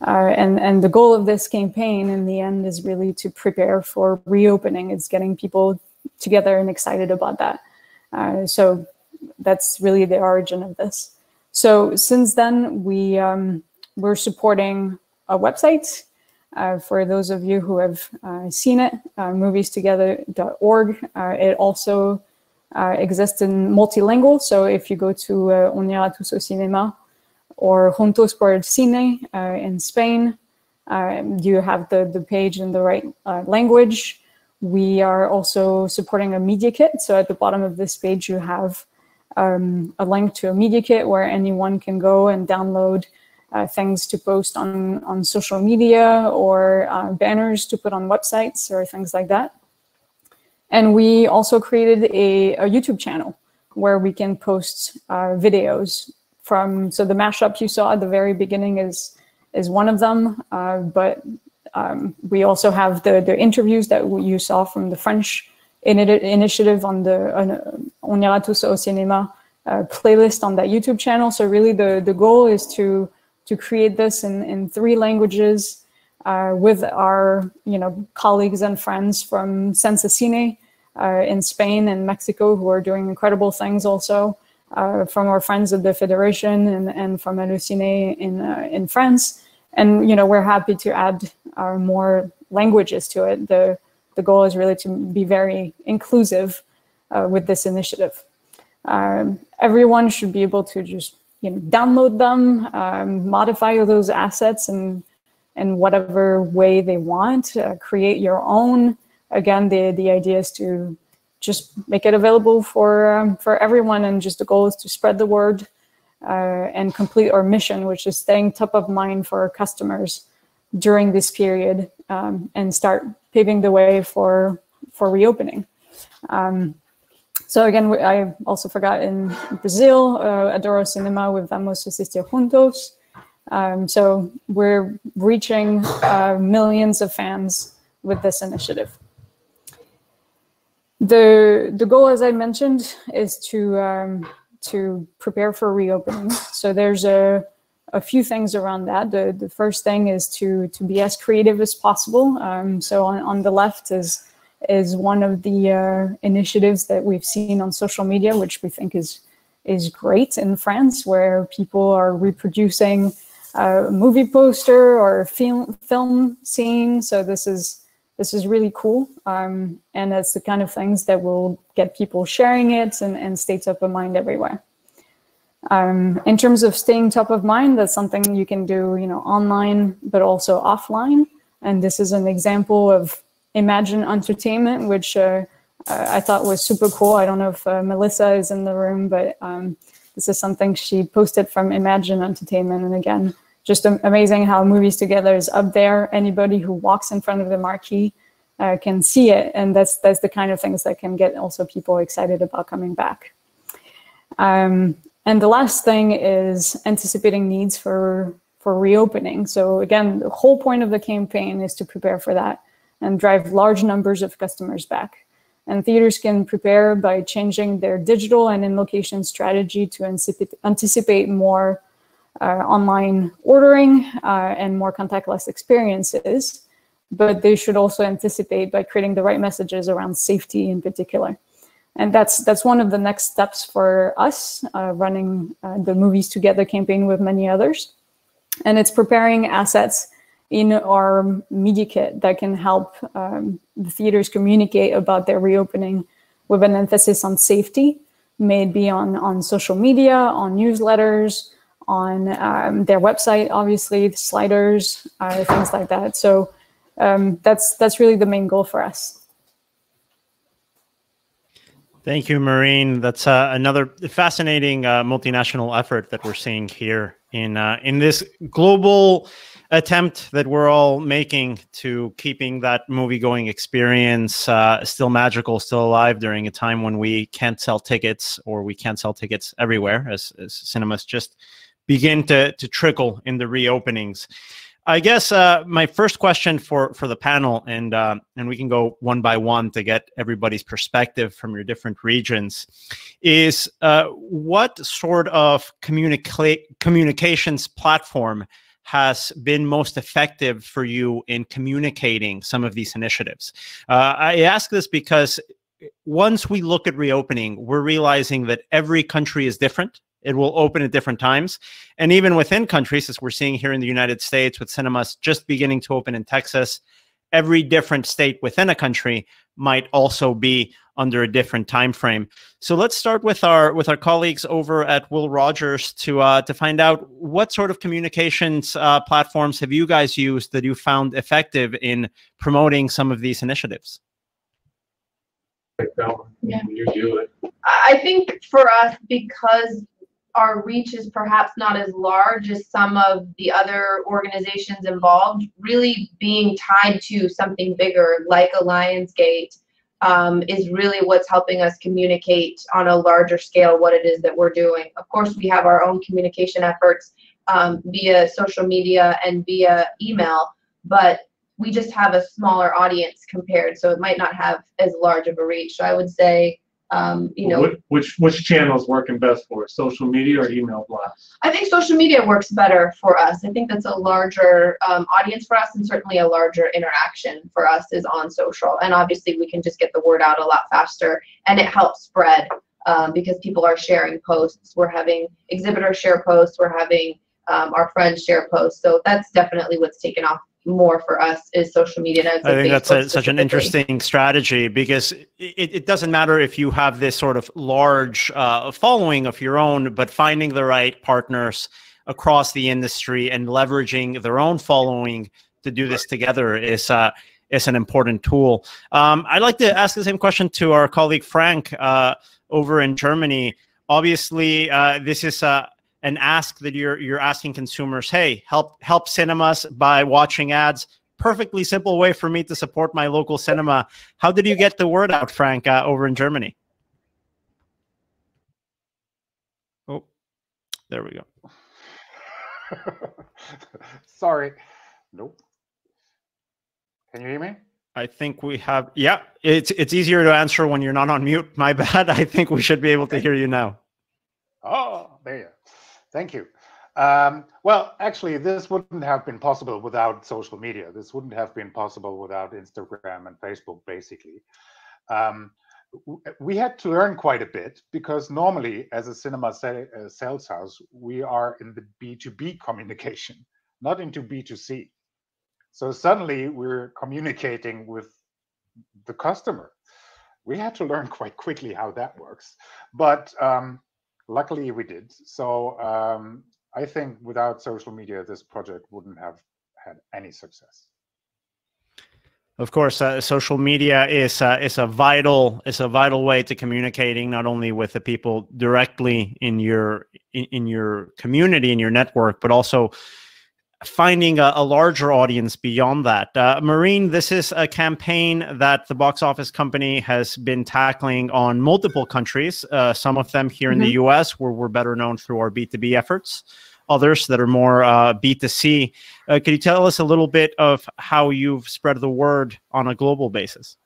And the goal of this campaign in the end is really to prepare for reopening. It's getting people together and excited about that. So that's really the origin of this. So since then, we're supporting a website. For those of you who have seen it, moviestogether.org. It also exists in multilingual. So if you go to On ira tous au cinéma or Juntos por el Cine in Spain, you have the page in the right language. We are also supporting a media kit. So at the bottom of this page, you have a link to a media kit where anyone can go and download things to post on social media, or banners to put on websites or things like that. And we also created a YouTube channel where we can post videos from, so the mashup you saw at the very beginning is one of them, but we also have the interviews that you saw from the French initiative on the On ira tous au cinéma playlist on that YouTube channel. So really the goal is to create this in 3 languages with our, you know, colleagues and friends from SensaCine in Spain and Mexico, who are doing incredible things also, from our friends of the Federation and from Allemagne in France. And, you know, we're happy to add more languages to it. The goal is really to be very inclusive with this initiative. Everyone should be able to just, you know, download them, modify those assets in whatever way they want, create your own. Again, the idea is to just make it available for everyone, and just the goal is to spread the word and complete our mission, which is staying top of mind for our customers during this period, and start paving the way for reopening. So again, I also forgot, in Brazil, Adoro Cinema with Vamos Assistir Juntos. So we're reaching millions of fans with this initiative. The goal, as I mentioned, is to prepare for reopening. So there's a few things around that. The first thing is to be as creative as possible. So on the left is one of the initiatives that we've seen on social media, which we think is great in France, where people are reproducing a movie poster or a film scene. So this is really cool, and it's the kind of things that will get people sharing it and stay top of mind everywhere. In terms of staying top of mind, that's something you can do, you know, online, but also offline. And this is an example of Imagine Entertainment, which I thought was super cool. I don't know if Melissa is in the room, but this is something she posted from Imagine Entertainment. And again, just amazing how Movies Together is up there. Anybody who walks in front of the marquee can see it. And that's the kind of things that can get also people excited about coming back. And the last thing is anticipating needs for reopening. So again, the whole point of the campaign is to prepare for that and drive large numbers of customers back. And theaters can prepare by changing their digital and in-location strategy to anticipate more online ordering and more contactless experiences. But they should also anticipate by creating the right messages around safety in particular. And that's one of the next steps for us, running the Movies Together campaign with many others. And it's preparing assets in our media kit that can help the theaters communicate about their reopening with an emphasis on safety, maybe on social media, on newsletters, on their website, obviously, the sliders, things like that. So that's really the main goal for us. Thank you, Marion. That's another fascinating multinational effort that we're seeing here in this global attempt that we're all making to keeping that movie-going experience still magical, still alive during a time when we can't sell tickets, or we can't sell tickets everywhere as cinemas just begin to trickle in the reopenings. I guess my first question for the panel, and we can go one by one to get everybody's perspective from your different regions, is what sort of communications platform has been most effective for you in communicating some of these initiatives? I ask this because once we look at reopening, we're realizing that every country is different. It will open at different times. And even within countries, as we're seeing here in the United States with cinemas just beginning to open in Texas, every different state within a country might also be under a different time frame. So let's start with our colleagues over at Will Rogers to find out what sort of communications platforms have you guys used that you found effective in promoting some of these initiatives? Yeah. I think for us, because our reach is perhaps not as large as some of the other organizations involved, really being tied to something bigger like a Lionsgate is really what's helping us communicate on a larger scale what it is that we're doing. Of course, we have our own communication efforts via social media and via email, but we just have a smaller audience compared, so it might not have as large of a reach. So I would say, you know, which channel is working best for us, social media or email blasts? I think social media works better for us. I think that's a larger audience for us, and certainly a larger interaction for us is on social. And obviously, we can just get the word out a lot faster, and it helps spread because people are sharing posts. We're having exhibitors share posts. We're having our friends share posts. So that's definitely what's taken off more for us is social media. And I think that's such an interesting strategy, because it doesn't matter if you have this sort of large following of your own, but finding the right partners across the industry and leveraging their own following to do this together is an important tool. I'd like to ask the same question to our colleague Frank over in Germany. Obviously, this is an ask that you're asking consumers, hey, help cinemas by watching ads. Perfectly simple way for me to support my local cinema. How did you get the word out, Frank, over in Germany? Oh, there we go. Sorry. Nope. Can you hear me? I think we have, yeah, it's easier to answer when you're not on mute. My bad. I think we should be able to hear you now. Oh, there you go. Thank you. Well, actually, this wouldn't have been possible without social media. This wouldn't have been possible without Instagram and Facebook, basically. We had to learn quite a bit because normally, as a cinema sales house, we are in the B2B communication, not into B2C. So suddenly, we're communicating with the customer. We had to learn quite quickly how that works. But luckily, we did. So I think without social media, this project wouldn't have had any success. Of course, social media is a vital way to communicating not only with the people directly in your community, in your network, but also finding a larger audience beyond that. Marion, this is a campaign that the box office company has been tackling on multiple countries, some of them here in the US, where we're better known through our B2B efforts, others that are more B2C. Could you tell us a little bit of how you've spread the word on a global basis?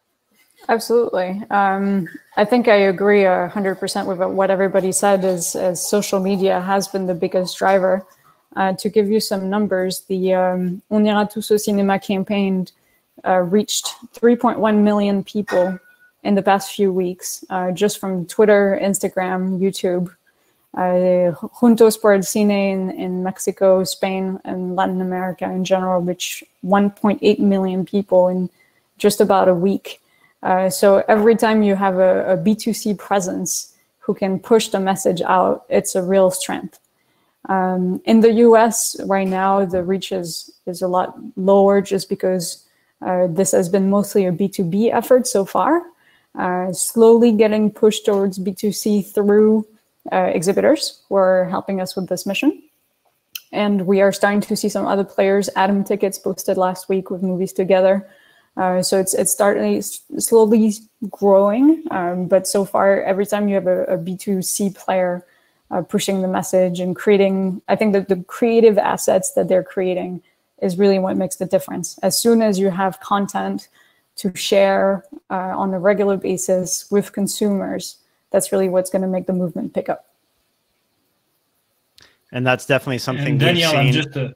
Absolutely. I think I agree 100% with what everybody said, as social media has been the biggest driver. To give you some numbers, the On ira tous au cinéma campaign reached 3.1 million people in the past few weeks, just from Twitter, Instagram, YouTube. Juntos por el Cine in Mexico, Spain, and Latin America in general reached 1.8 million people in just about a week. So every time you have a B2C presence who can push the message out, it's a real strength. In the US right now, the reach is a lot lower just because this has been mostly a B2B effort so far, slowly getting pushed towards B2C through exhibitors who are helping us with this mission. And we are starting to see some other players. Atom Tickets posted last week with Movies Together. So it's starting slowly growing, but so far, every time you have a B2C player pushing the message and creating, I think that the creative assets that they're creating is really what makes the difference. As soon as you have content to share on a regular basis with consumers, that's really what's going to make the movement pick up. And that's definitely something and Daniel, we've seen.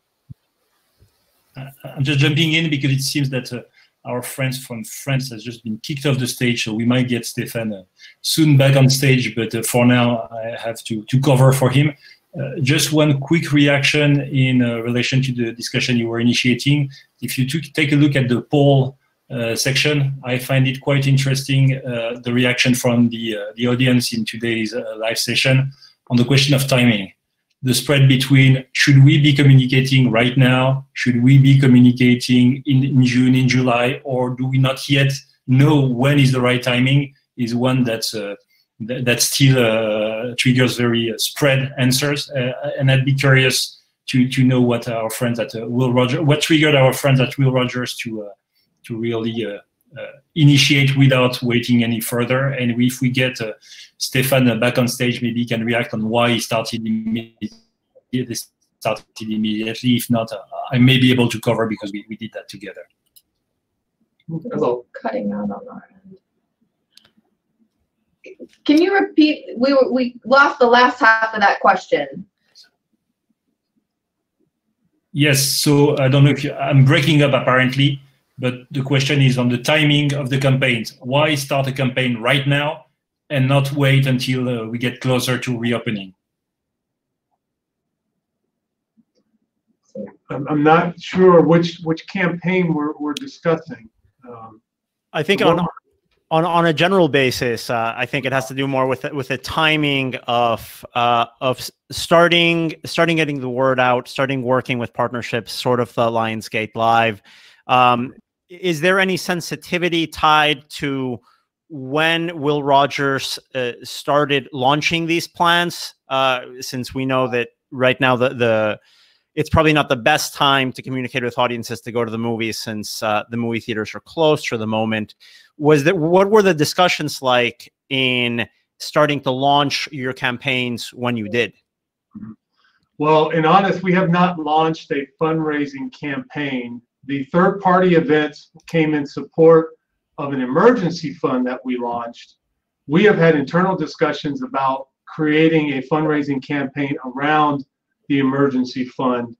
I'm just jumping in because it seems that our friends from France has just been kicked off the stage, so we might get Stéphane soon back on stage, but for now I have to cover for him. Just one quick reaction in relation to the discussion you were initiating. If you take a look at the poll section, I find it quite interesting, the reaction from the audience in today's live session on the question of timing. The spread between should we be communicating right now, should we be communicating in June, in July, or do we not yet know when is the right timing, is one that still triggers very spread answers. And I'd be curious to know what our friends at Will Rogers, what triggered our friends at Will Rogers to really initiate without waiting any further. And if we get Stéphane back on stage, maybe he can react on why he started immediately. If not, I may be able to cover because we did that together. Hello. Cutting out on our end. Can you repeat? We lost the last half of that question. Yes. So I don't know if I'm breaking up apparently, but the question is on the timing of the campaigns. Why start a campaign right now and not wait until we get closer to reopening? I'm not sure which campaign we're discussing. I think on a general basis, I think it has to do more with the timing of starting getting the word out, starting working with partnerships, sort of the Lionsgate Live. Is there any sensitivity tied to when Will Rogers started launching these plans? Since we know that right now it's probably not the best time to communicate with audiences to go to the movies, since the movie theaters are closed for the moment. What were the discussions like in starting to launch your campaigns when you did? Well, in honest, we have not launched a fundraising campaign. The third-party events came in support of an emergency fund that we launched. We have had internal discussions about creating a fundraising campaign around the emergency fund.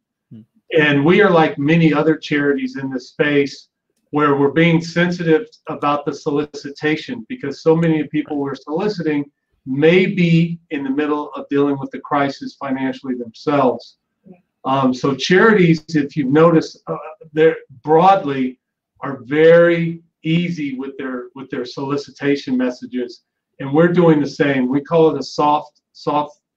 And we are like many other charities in this space where we're being sensitive about the solicitation, because so many people we're soliciting may be in the middle of dealing with the crisis financially themselves. So charities, if you've noticed, they're broadly are very easy with their solicitation messages, and we're doing the same. We call it a soft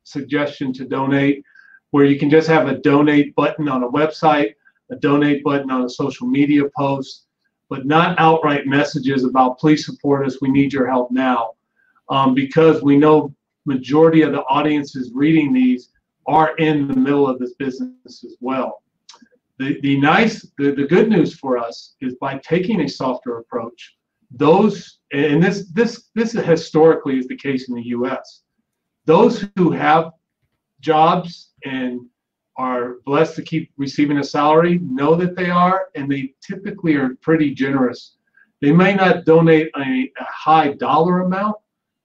suggestion to donate, where you can just have a donate button on a website, a donate button on a social media post, but not outright messages about please support us, we need your help now, because we know majority of the audiences reading these are in the middle of this business as well. The good news for us is by taking a softer approach, those, and this historically is the case in the US, those who have jobs and are blessed to keep receiving a salary know that they are, and they typically are pretty generous. They may not donate a high dollar amount,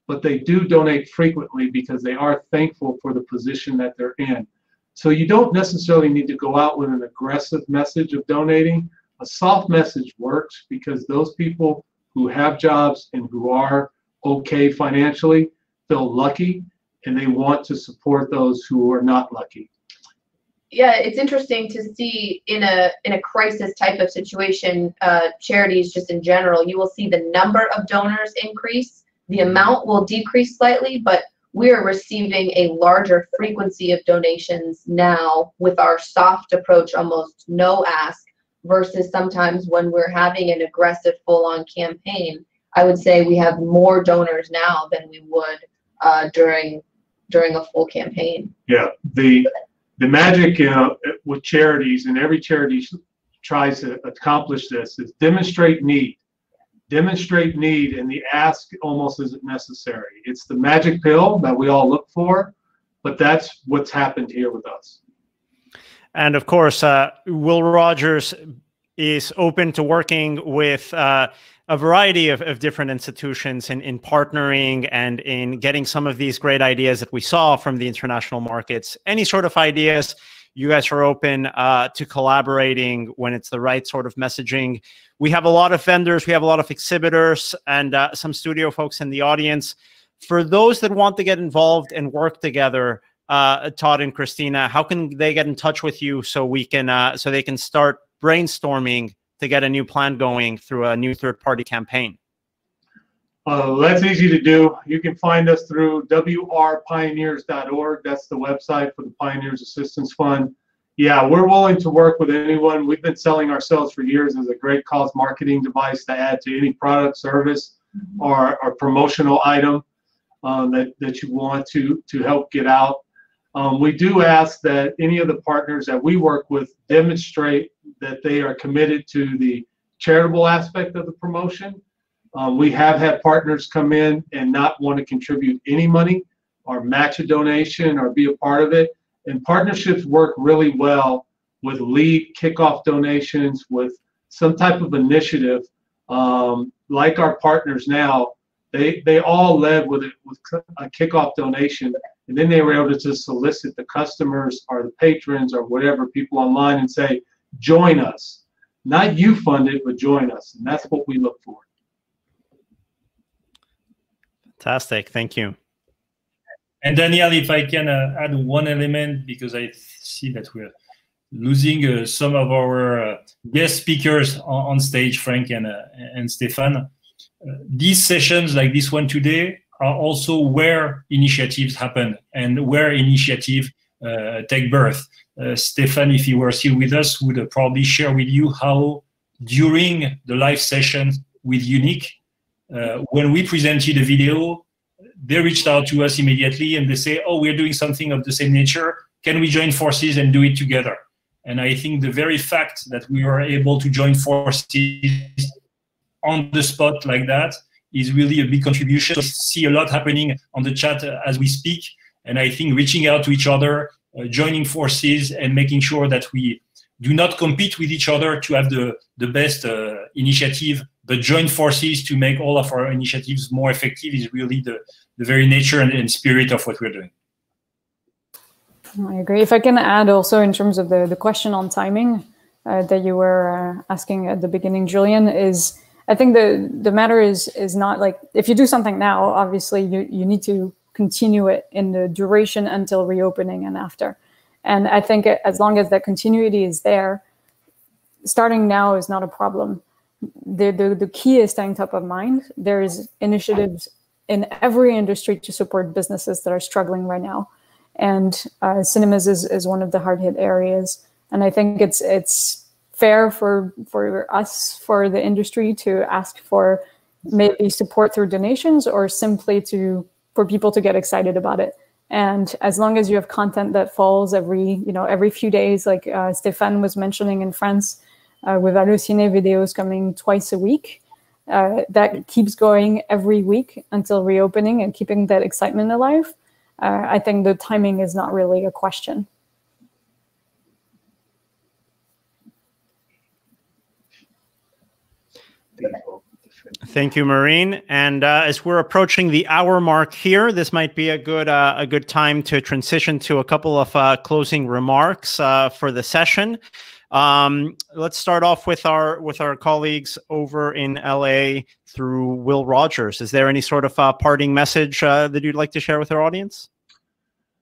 but they do donate frequently because they are thankful for the position that they're in. So you don't necessarily need to go out with an aggressive message of donating. A soft message works because those people who have jobs and who are okay financially feel lucky, and they want to support those who are not lucky. Yeah, it's interesting to see in a crisis type of situation, charities just in general, you will see the number of donors increase. The amount will decrease slightly, but we are receiving a larger frequency of donations now with our soft approach, almost no ask, versus sometimes when we're having an aggressive full-on campaign. I would say we have more donors now than we would during a full campaign. Yeah, the magic with charities, and every charity tries to accomplish this, is demonstrate need. Demonstrate need, and the ask almost isn't necessary. It's the magic pill that we all look for, but that's what's happened here with us. And of course, Will Rogers is open to working with a variety of different institutions in partnering and in getting some of these great ideas that we saw from the international markets. Any sort of ideas, you guys are open to collaborating when it's the right sort of messaging. We have a lot of vendors, we have a lot of exhibitors, and some studio folks in the audience. For those that want to get involved and work together, Todd and Christina, how can they get in touch with you so we can so they can start brainstorming to get a new plan going through a new third-party campaign? That's easy to do. You can find us through wrpioneers.org. That's the website for the Pioneers Assistance Fund. Yeah, we're willing to work with anyone. We've been selling ourselves for years as a great cause marketing device to add to any product, service, or promotional item that you want to help get out. We do ask that any of the partners that we work with demonstrate that they are committed to the charitable aspect of the promotion. We have had partners come in and not want to contribute any money or match a donation or be a part of it. And partnerships work really well with lead kickoff donations, with some type of initiative. Like our partners now, they all led with a kickoff donation, and then they were able to just solicit the customers or the patrons or whatever people online and say, join us. Not you fund it, but join us. And that's what we look for. Fantastic. Thank you. And Daniel, if I can add one element, because I see that we're losing some of our guest speakers on stage, Frank and Stéphane. These sessions like this one today are also where initiatives happen and where initiatives take birth. Stéphane, if he were still with us, would probably share with you how during the live session with Unique, when we presented a video, they reached out to us immediately and they say, oh, we're doing something of the same nature. Can we join forces and do it together? And I think the very fact that we were able to join forces on the spot like that is really a big contribution. We see a lot happening on the chat as we speak. And I think reaching out to each other, joining forces and making sure that we do not compete with each other to have the best initiative, but join forces to make all of our initiatives more effective is really the very nature and spirit of what we're doing. I agree. If I can add also in terms of the question on timing that you were asking at the beginning, Julian, is I think the matter is not like, if you do something now, obviously you need to continue it in the duration until reopening and after. And I think as long as that continuity is there, starting now is not a problem. The key is staying top of mind. There is initiatives in every industry to support businesses that are struggling right now. And cinemas is one of the hard-hit areas. And I think it's fair for us, for the industry, to ask for maybe support through donations or simply for people to get excited about it. And as long as you have content that falls every few days, like Stéphane was mentioning in France, with Allociné videos coming twice a week, that keeps going every week until reopening and keeping that excitement alive. I think the timing is not really a question. Thank you, Marion. And as we're approaching the hour mark here, this might be a good time to transition to a couple of closing remarks for the session. Let's start off with our colleagues over in LA through Will Rogers. Is there any sort of parting message that you'd like to share with our audience?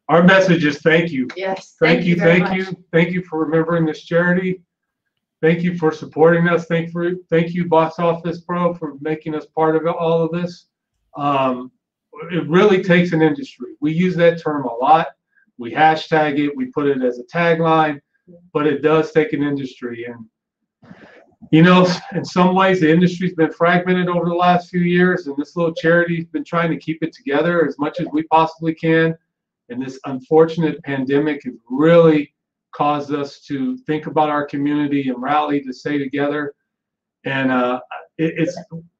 Our message is thank you. Yes. Thank you for remembering this charity. Thank you for supporting us. Thank you, Box Office Pro, for making us part of all of this. It really takes an industry. We use that term a lot. We hashtag it. We put it as a tagline, but it does take an industry. And, you know, in some ways, the industry's been fragmented over the last few years, and this little charity's been trying to keep it together as much as we possibly can. And this unfortunate pandemic has really caused us to think about our community and rally to stay together. And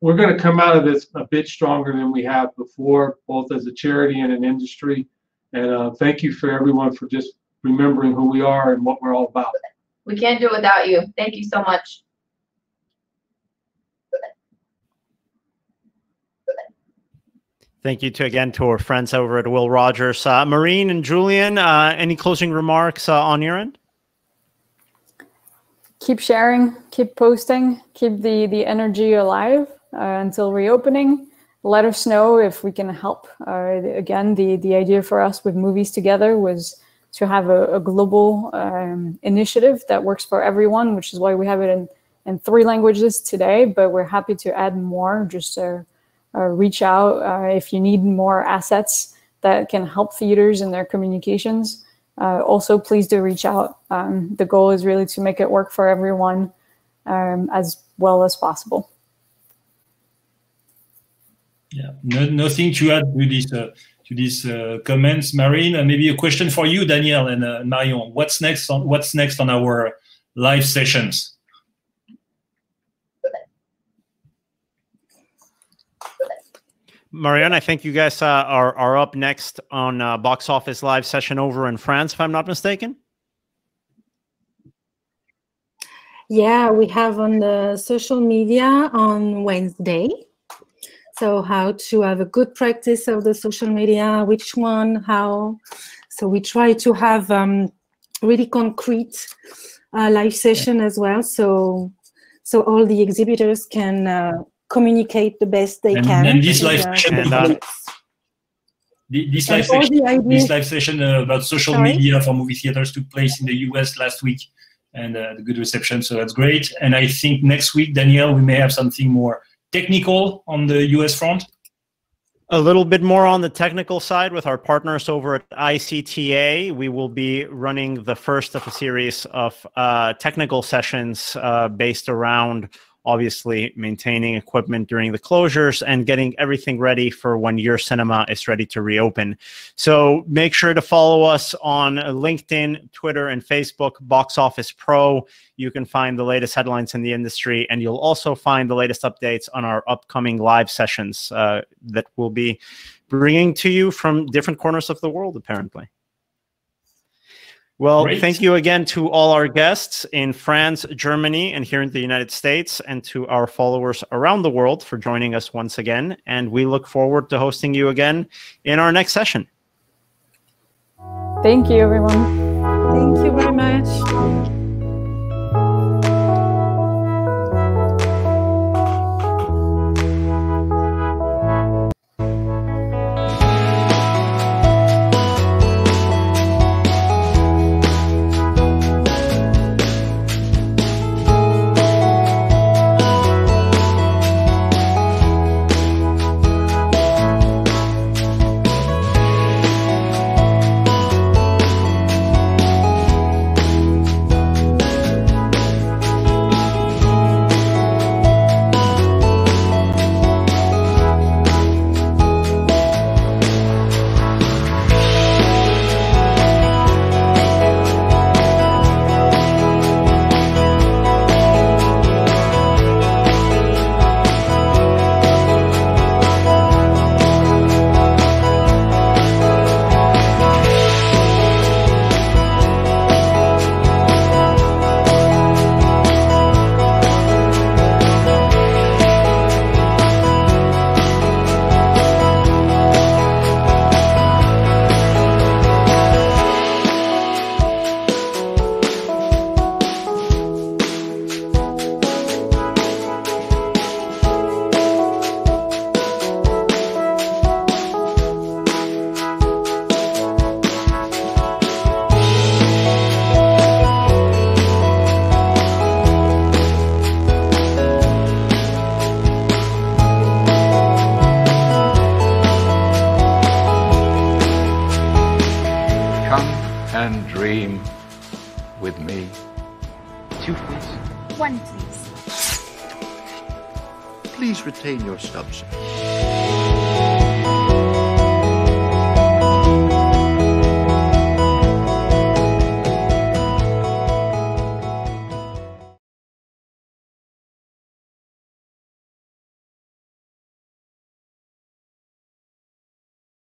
we're going to come out of this a bit stronger than we have before, both as a charity and an industry. And thank you for everyone for just remembering who we are and what we're all about. We can't do it without you. Thank you so much. Thank you again to our friends over at Will Rogers. Marion and Julian, any closing remarks on your end? Keep sharing, keep posting, keep the energy alive until reopening. Let us know if we can help. Again, the idea for us with Movies Together was to have a global initiative that works for everyone, which is why we have it in 3 languages today, but we're happy to add more. Just reach out if you need more assets that can help theaters in their communications. Also, please do reach out. The goal is really to make it work for everyone as well as possible. Yeah, nothing to add to these comments, Marion. Maybe a question for you, Daniel and Marion. What's next on our live sessions? Marion, I think you guys are up next on Box Office live session over in France, if I'm not mistaken. Yeah, we have on the social media on Wednesday. So how to have a good practice of the social media, which one, how. So we try to have really concrete live session as well. So all the exhibitors can communicate the best they can. And this live session, this live session about social media for movie theaters took place in the US last week, and the good reception, so that's great. And I think next week, Daniel, we may have something more technical on the US front. A little bit more on the technical side with our partners over at ICTA. We will be running the first of a series of technical sessions based around obviously maintaining equipment during the closures and getting everything ready for when your cinema is ready to reopen. So make sure to follow us on LinkedIn, Twitter, and Facebook, Box Office Pro. You can find the latest headlines in the industry, and you'll also find the latest updates on our upcoming live sessions that we'll be bringing to you from different corners of the world, apparently. Well, thank you again to all our guests in France, Germany, and here in the United States, and to our followers around the world for joining us once again. And we look forward to hosting you again in our next session. Thank you, everyone. Thank you very much. One, please. Please retain your stubs.